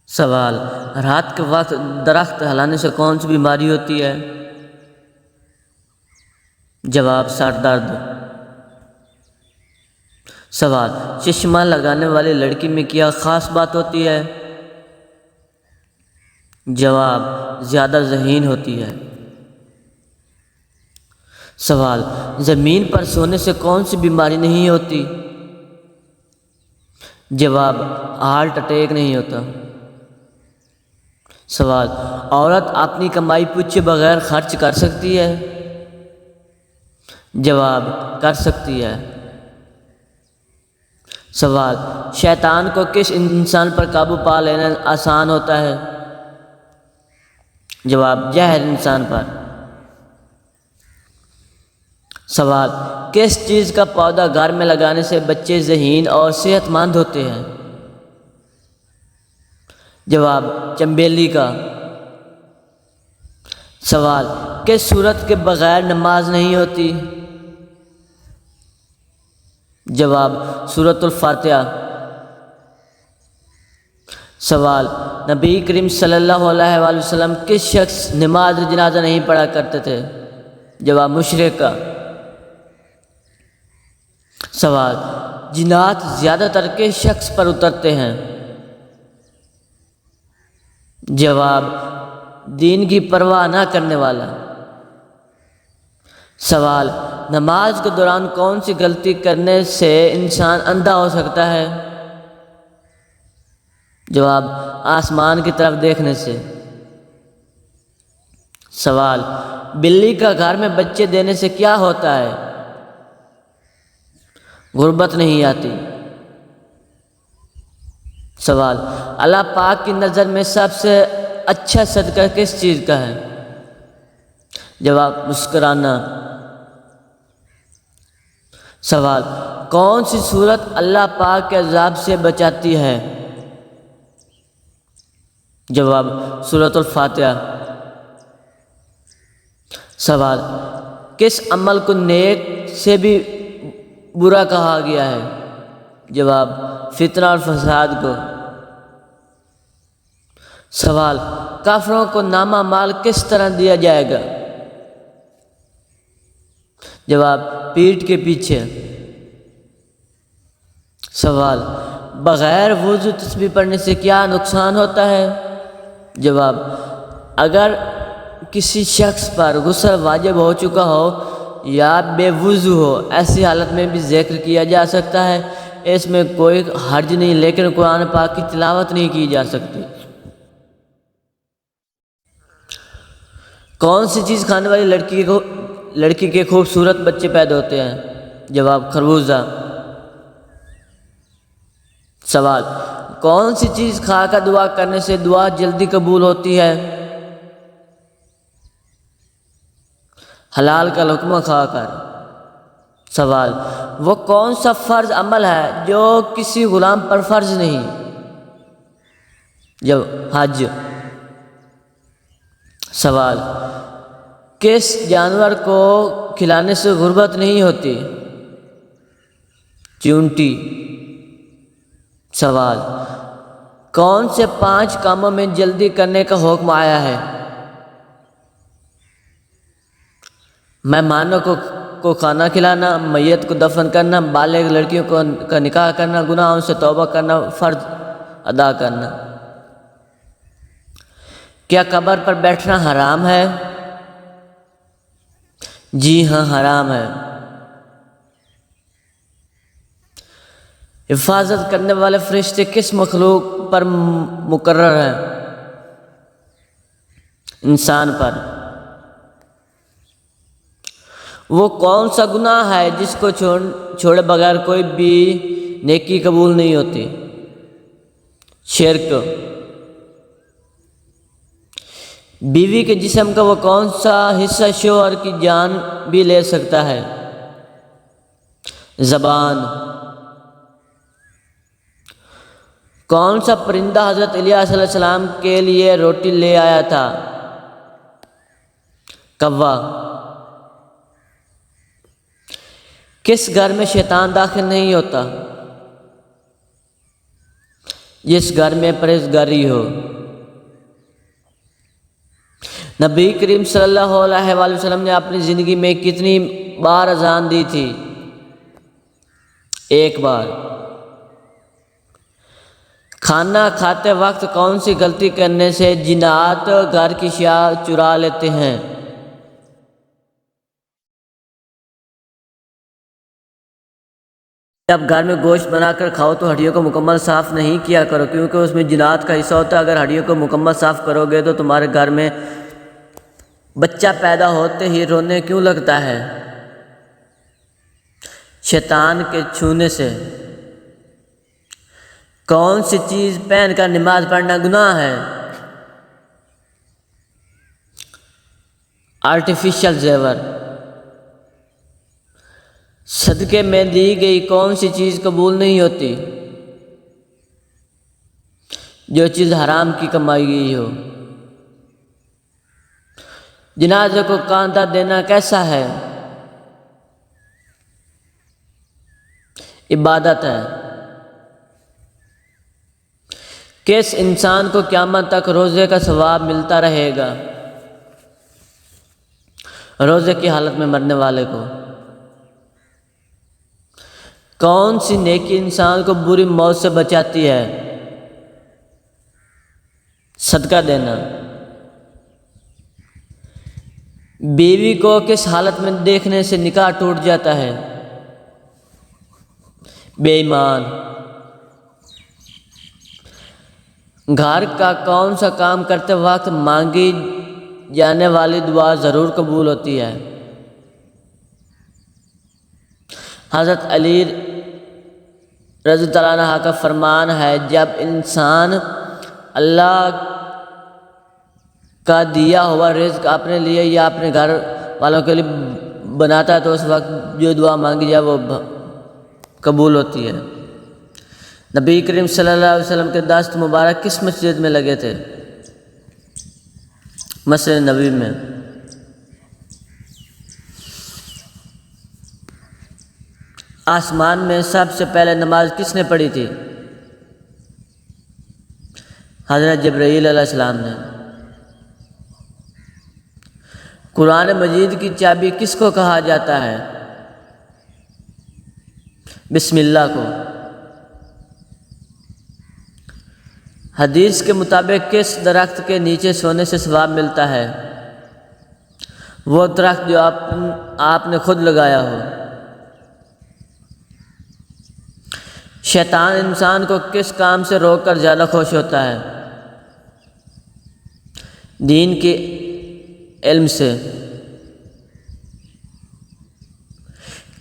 سوال: رات کے وقت درخت ہلانے سے کون سی بیماری ہوتی ہے؟ جواب: سر درد۔ سوال: چشمہ لگانے والی لڑکی میں کیا خاص بات ہوتی ہے؟ جواب: زیادہ ذہین ہوتی ہے۔ سوال: زمین پر سونے سے کون سی بیماری نہیں ہوتی؟ جواب: ہارٹ اٹیک نہیں ہوتا۔ سوال: عورت اپنی کمائی پوچھے بغیر خرچ کر سکتی ہے؟ جواب: کر سکتی ہے۔ سوال: شیطان کو کس انسان پر قابو پا لینا آسان ہوتا ہے؟ جواب: جاہل انسان پر۔ سوال: کس چیز کا پودا گھر میں لگانے سے بچے ذہین اور صحت مند ہوتے ہیں؟ جواب: چنبیلی کا۔ سوال: کس سورت کے بغیر نماز نہیں ہوتی؟ جواب: سورۃ الفاتحہ۔ سوال: نبی کریم صلی اللہ علیہ وآلہ وسلم کس شخص نماز جنازہ نہیں پڑھا کرتے تھے؟ جواب: مشرک کا۔ سوال: جنات زیادہ تر کس شخص پر اترتے ہیں؟ جواب: دین کی پرواہ نہ کرنے والا۔ سوال: نماز کے دوران کون سی غلطی کرنے سے انسان اندھا ہو سکتا ہے؟ جواب: آسمان کی طرف دیکھنے سے۔ سوال: بلی کا گھر میں بچے دینے سے کیا ہوتا ہے؟ غربت نہیں آتی۔ سوال: اللہ پاک کی نظر میں سب سے اچھا صدقہ کس چیز کا ہے؟ جواب: مسکرانا۔ سوال: کون سی سورت اللہ پاک کے عذاب سے بچاتی ہے؟ جواب: سورۃ الفاتحہ۔ سوال: کس عمل کو نیک سے بھی برا کہا گیا ہے؟ جواب: فتنہ اور فساد کو۔ سوال: کافروں کو نامہ مال کس طرح دیا جائے گا؟ جواب: پیٹھ کے پیچھے۔ سوال: بغیر وضو تسبیح پڑھنے سے کیا نقصان ہوتا ہے؟ جواب: اگر کسی شخص پر غسل واجب ہو چکا ہو یا بے وضو ہو، ایسی حالت میں بھی ذکر کیا جا سکتا ہے، اس میں کوئی حرج نہیں، لیکن قرآن پاک کی تلاوت نہیں کی جا سکتی۔ کون سی چیز کھانے والی لڑکی کے خوبصورت بچے پیدا ہوتے ہیں؟ جواب: خربوزہ۔ سوال: کون سی چیز کھا کر دعا کرنے سے دعا جلدی قبول ہوتی ہے؟ حلال کا لقمہ کھا کر۔ سوال: وہ کون سا فرض عمل ہے جو کسی غلام پر فرض نہیں؟ حج۔ سوال: کس جانور کو کھلانے سے غربت نہیں ہوتی؟ چیونٹی۔ سوال: کون سے 5 کاموں میں جلدی کرنے کا حکم آیا ہے؟ مہمانوں کو کھانا کھلانا، میت کو دفن کرنا، بالغ لڑکیوں کا نکاح کرنا، گناہوں سے توبہ کرنا، فرض ادا کرنا۔ کیا قبر پر بیٹھنا حرام ہے؟ جی ہاں، حرام ہے۔ حفاظت کرنے والے فرشتے کس مخلوق پر مقرر ہیں؟ انسان پر۔ وہ کون سا گناہ ہے جس کو چھوڑے بغیر کوئی بھی نیکی قبول نہیں ہوتی؟ شرک۔ بیوی کے جسم کا وہ کون سا حصہ شوہر کی جان بھی لے سکتا ہے؟ زبان۔ کون سا پرندہ حضرت الیاس علیہ السلام کے لیے روٹی لے آیا تھا؟ کوا۔ کس گھر میں شیطان داخل نہیں ہوتا؟ جس گھر میں پرہیزگاری ہو۔ نبی کریم صلی اللہ علیہ وآلہ وسلم نے اپنی زندگی میں کتنی بار اذان دی تھی؟ ایک بار۔ کھانا کھاتے وقت کون سی غلطی کرنے سے جنات گھر کی اشیاء چرا لیتے ہیں؟ جب گھر میں گوشت بنا کر کھاؤ تو ہڈیوں کو مکمل صاف نہیں کیا کرو، کیونکہ اس میں جنات کا حصہ ہوتا ہے۔ اگر ہڈیوں کو مکمل صاف کرو گے تو تمہارے گھر میں بچہ پیدا ہوتے ہی رونے کیوں لگتا ہے؟ شیطان کے چھونے سے۔ کون سی چیز پہن کر نماز پڑھنا گناہ ہے؟ آرٹیفیشل زیور۔ صدقے میں دی گئی کون سی چیز قبول نہیں ہوتی؟ جو چیز حرام کی کمائی گئی ہو۔ جنازے کو کاندھا دینا کیسا ہے؟ عبادت ہے۔ کس انسان کو قیامت تک روزے کا ثواب ملتا رہے گا؟ روزے کی حالت میں مرنے والے کو۔ کون سی نیکی انسان کو بری موت سے بچاتی ہے؟ صدقہ دینا۔ بیوی کو کس حالت میں دیکھنے سے نکاح ٹوٹ جاتا ہے؟ بے ایمان۔ گھر کا کون سا کام کرتے وقت مانگی جانے والی دعا ضرور قبول ہوتی ہے؟ حضرت علی رضی اللہ عنہ کا فرمان ہے، جب انسان اللہ کا دیا ہوا رزق اپنے لیے یا اپنے گھر والوں کے لیے بناتا ہے تو اس وقت جو دعا مانگی جائے وہ قبول ہوتی ہے۔ نبی کریم صلی اللہ علیہ وسلم کے دست مبارک کس مسجد میں لگے تھے؟ مسجد نبوی میں۔ آسمان میں سب سے پہلے نماز کس نے پڑھی تھی؟ حضرت جبرائیل علیہ السلام نے۔ قرآن مجید کی چابی کس کو کہا جاتا ہے؟ بسم اللہ کو۔ حدیث کے مطابق کس درخت کے نیچے سونے سے ثواب ملتا ہے؟ وہ درخت جو آپ نے خود لگایا ہو۔ شیطان انسان کو کس کام سے روک کر زیادہ خوش ہوتا ہے؟ دین کے علم سے۔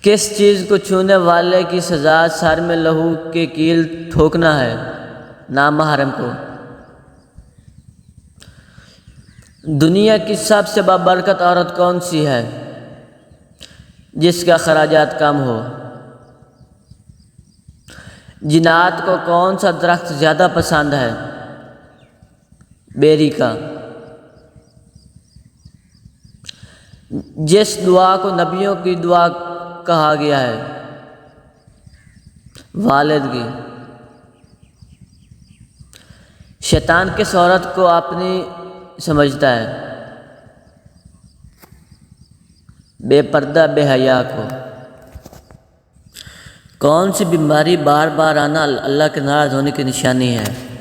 کس چیز کو چھونے والے کی سزا سر میں لہو کے کیل ٹھوکنا ہے؟ نامحرم کو۔ دنیا کی سب سے بابرکت عورت کون سی ہے؟ جس کے اخراجات کم ہو۔ جنات کو کون سا درخت زیادہ پسند ہے؟ بیری کا۔ جس دعا کو نبیوں کی دعا کہا گیا ہے؟ والد کی۔ شیطان کس عورت کو اپنی سمجھتا ہے؟ بے پردہ بے حیا کو۔ کون سی بیماری بار بار آنا اللہ کے ناراض ہونے کی نشانی ہے؟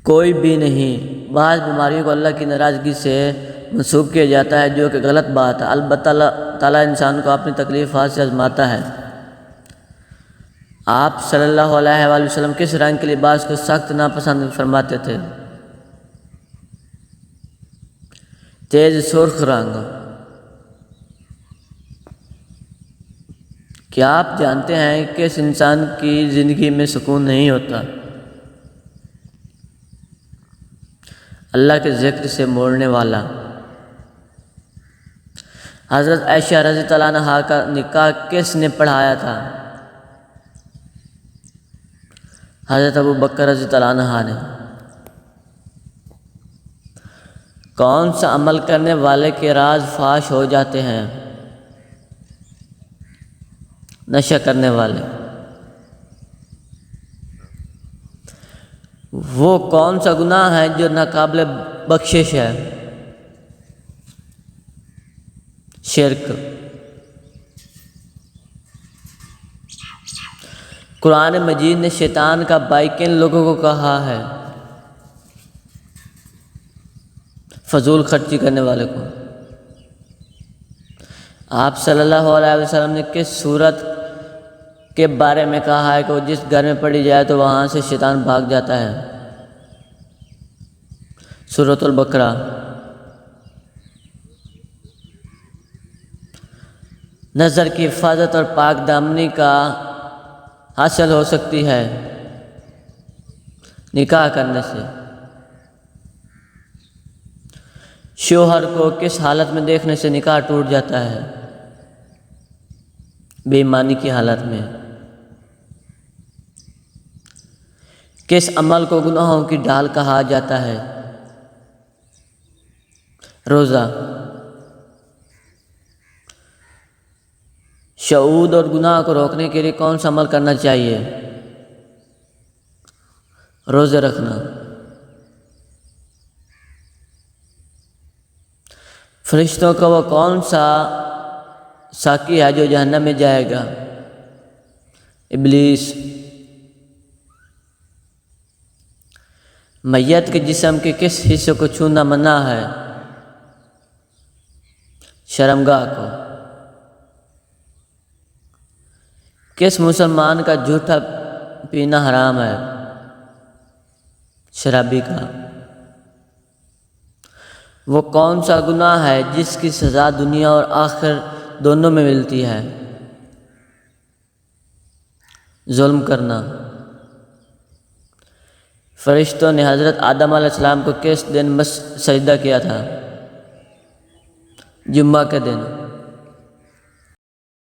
کوئی بھی نہیں۔ بعض بیماریوں کو اللہ کی ناراضگی سے منسوب کیا جاتا ہے، جو کہ غلط بات ہے۔ البتہ اللہ تعالیٰ انسان کو اپنی تکلیفات سے آزماتا ہے۔ آپ صلی اللہ علیہ وآلہ وسلم کس رنگ کے لباس کو سخت ناپسند فرماتے تھے؟ تیز سرخ رنگ۔ کیا آپ جانتے ہیں کہ اس انسان کی زندگی میں سکون نہیں ہوتا؟ اللہ کے ذکر سے موڑنے والا۔ حضرت عائشہ رضی اللہ عنہا کا نکاح کس نے پڑھایا تھا؟ حضرت ابو بکر رضی اللہ عنہ نے۔ کون سا عمل کرنے والے کے راز فاش ہو جاتے ہیں؟ نشہ کرنے والے۔ وہ کون سا گناہ ہے جو ناقابل بخشش ہے؟ شرک۔ قرآن مجید نے شیطان کا بھائی کن لوگوں کو کہا ہے؟ فضول خرچی کرنے والے کو۔ آپ صلی اللہ علیہ وسلم نے کس صورت کے بارے میں کہا ہے کہ وہ جس گھر میں پڑھی جائے تو وہاں سے شیطان بھاگ جاتا ہے؟ سورۃ البقرہ۔ نظر کی حفاظت اور پاک دامنی کا حاصل ہو سکتی ہے نکاح کرنے سے۔ شوہر کو کس حالت میں دیکھنے سے نکاح ٹوٹ جاتا ہے؟ بے ایمانی کی حالت میں۔ کس عمل کو گناہوں کی ڈال کہا جاتا ہے؟ روزہ۔ شعود اور گناہ کو روکنے کے لیے کون سا عمل کرنا چاہیے؟ روزے رکھنا۔ فرشتوں کا وہ کون سا ساقی ہے جو جہنم میں جائے گا؟ ابلیس۔ میت کے جسم کے کس حصے کو چھونا منع ہے؟ شرمگاہ کو۔ کس مسلمان کا جھوٹا پینا حرام ہے؟ شرابی کا۔ وہ کون سا گناہ ہے جس کی سزا دنیا اور آخر دونوں میں ملتی ہے؟ ظلم کرنا۔ فرشتوں نے حضرت آدم علیہ السلام کو کس دن سجدہ کیا تھا؟ جمعہ کے دن۔